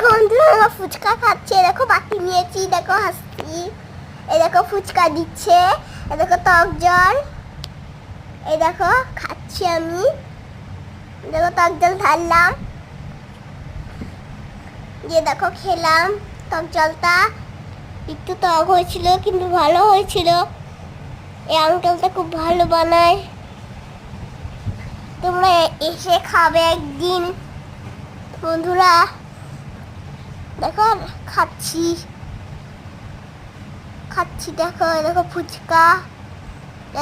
দেখো বন্ধুরা আমরা ফুচকা খাচ্ছে, দেখো বাটি নিয়েছি, দেখো হাসছি, এই দেখো ফুচকা দিচ্ছে, এই দেখো টক জল, এই দেখো খাচ্ছি আমি, দেখো টক জল ঢাললাম, দিয়ে দেখো খেলাম টক জলটা, একটু টক হয়েছিল কিন্তু ভালো হয়েছিল। এই আঙ্কেলটা খুব ভালো বানায়, তোমরা এসে খাবে একদিন বন্ধুরা। দেখো খাচ্ছি খাচ্ছি, দেখো দেখো ফুচকা,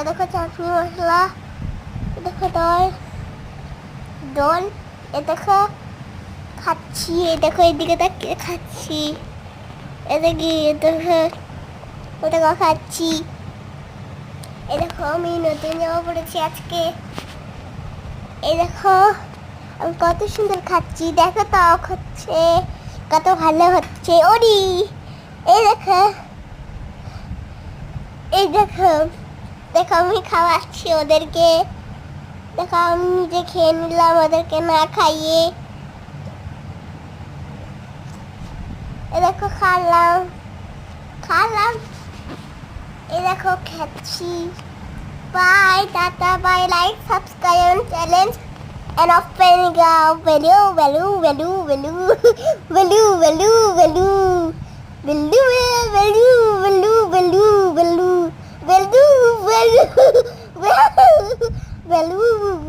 দেখো চাটনি মশলা, দেখো দল দল, এ দেখো খাচ্ছি, এ দেখো এদিকে তাকিয়ে খাচ্ছি, এদিকে দেখো ও দেখো খাচ্ছি, এ দেখো আমি নতুন জামা পড়েছি আজকে, এই দেখো আমি কত সুন্দর খাচ্ছি, দেখো টক হচ্ছে, কত ভালো হচ্ছে ওরি, এই দেখো এই দেখো দেখো আমি খাওয়াচ্ছি ওদেরকে, দেখো আমি নিজে খেয়ে নিলাম ওদেরকে না খাইয়ে, এ দেখো খালাম খালাম, এই দেখো খাচ্ছি। Bye tata, bye, like subscribe channel and open value value value value value value value value value value value value value value value